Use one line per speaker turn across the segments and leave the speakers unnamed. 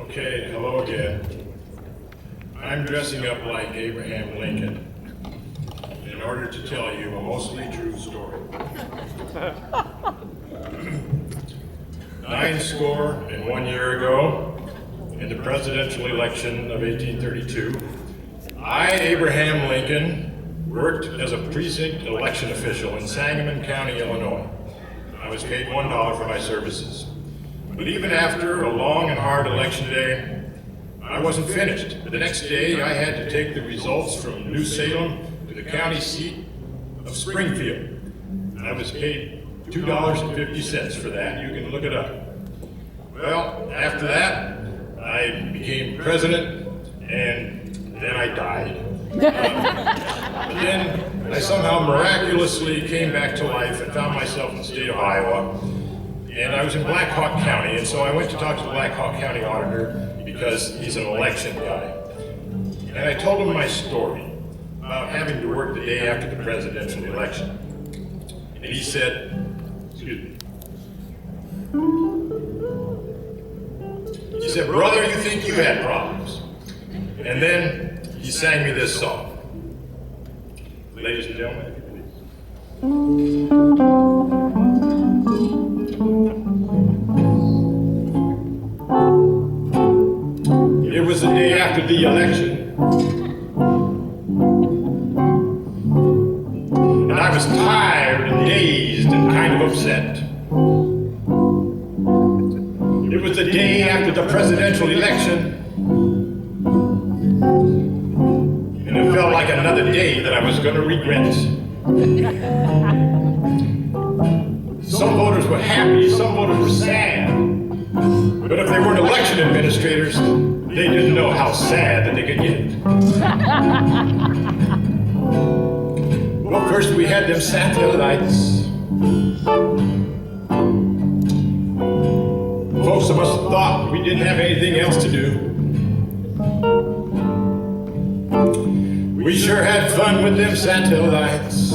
Okay, hello again. I'm dressing up like Abraham Lincoln in order to tell you a mostly true story. 91 years ago, in the presidential election of 1832, I, Abraham Lincoln, worked as a precinct election official in Sangamon County, Illinois. I was paid $1 for my services. But even after a long and hard election day, I wasn't finished. The next day, I had to take the results from New Salem to the county seat of Springfield. And I was paid $2.50 for that. You can look it up. Well, after that, I became president, and then I died. But then I somehow miraculously came back to life and found myself in the state of Iowa. And I was in Black Hawk County, and so I went to talk to the Black Hawk County auditor because he's an election guy. And I told him my story about having to work the day after the presidential election. And he said, excuse me. He said, brother, you think you had problems. And then he sang me this song. Ladies and gentlemen, if you please. It was the day after the election, and I was tired and dazed and kind of upset. It was the day after the presidential election, and it felt like another day that I was going to regret. Some voters were happy, some voters were sad. But if they weren't election administrators, they didn't know how sad that they could get. Well, first we had them satellites. Folks must have thought we didn't have anything else to do. We sure had fun with them satellites.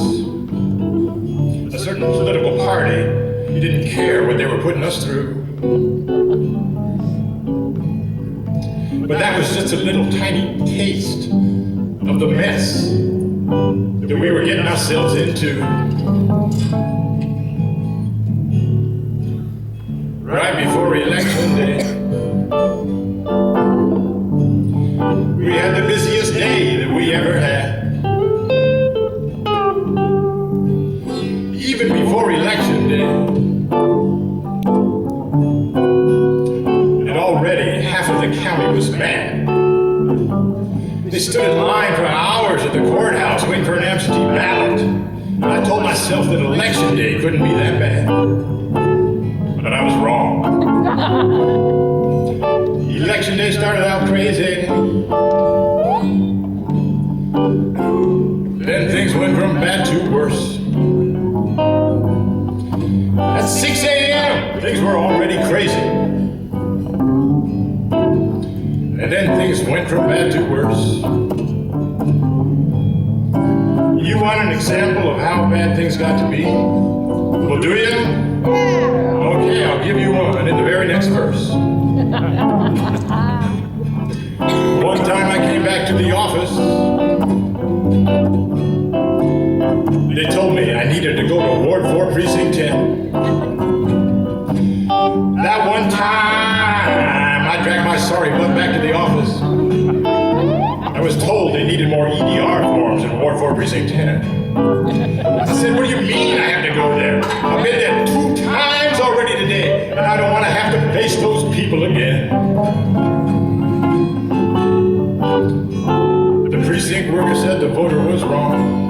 A certain political party, he didn't care what they were putting us through. But that was just a little tiny taste of the mess that we were getting ourselves into. Right before election day, we had the busiest day that we ever had. Even before election day, and already half of the county was mad. They stood in line for hours at the courthouse waiting for an absentee ballot. And I told myself that election day couldn't be that bad. But I was wrong. Election day started out crazy. Then things went from bad to worse. At 6 a.m., things were already crazy. And then things went from bad to worse. You want an example of how bad things got to be? Well, do you? Yeah. Okay, I'll give you one in the very next verse. One time I came back to the office. They told me I needed to go to Ward 4 Precinct 10. That one time I dragged my sorry butt back to the office. I was told they needed more EDR forms in Ward 4 Precinct 10. I said, what do you mean I have to go there? I've been there 2 times already today, and I don't want to have to face those people again. The precinct worker said the voter was wrong.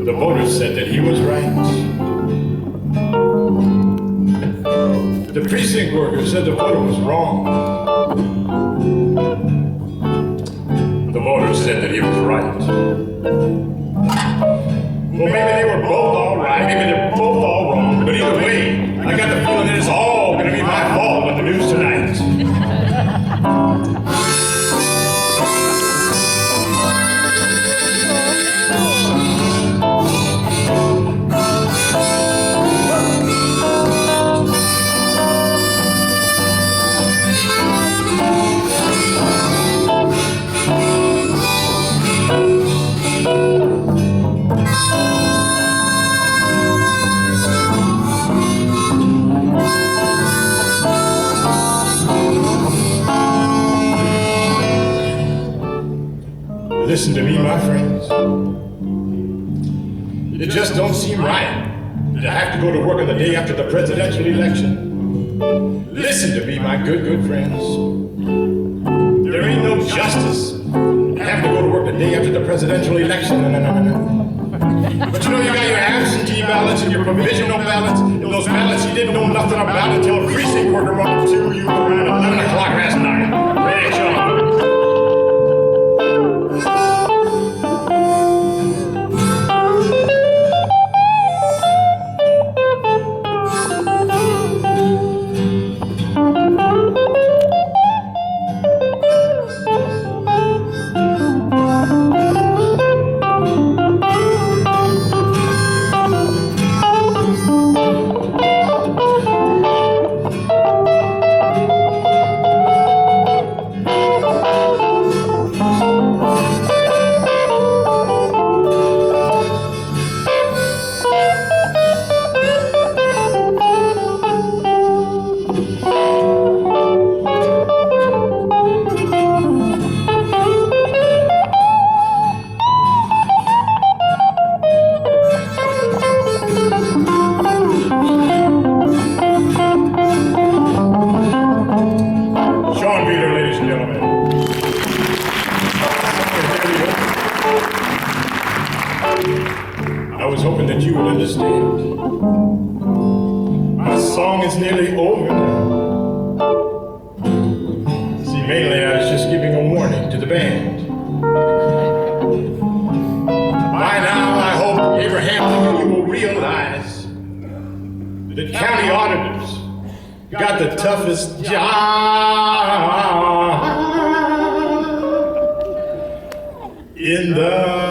The voter said that he was right. The precinct worker said the voter was wrong. The voter said that he was right. Well, maybe they were both all right, maybe they're both all wrong, but either way, I got the feeling that it's all going to be my fault on the news tonight. Listen to me, my friends. It just don't seem right to have to go to work on the day after the presidential election. Listen to me, my good friends. There ain't no justice to have to go to work the day after the presidential election. No. But you know, you got your absentee ballots and your provisional ballots, and those ballots you didn't know nothing about until a precinct worker brought them to you around 11 o'clock last night. Ready, Sean? Veeder, ladies and gentlemen. I was hoping that you would understand. My song is nearly over now. See, mainly I was just giving a warning to the band. By now, I hope, Abraham, you will realize that county auditors got the toughest job in the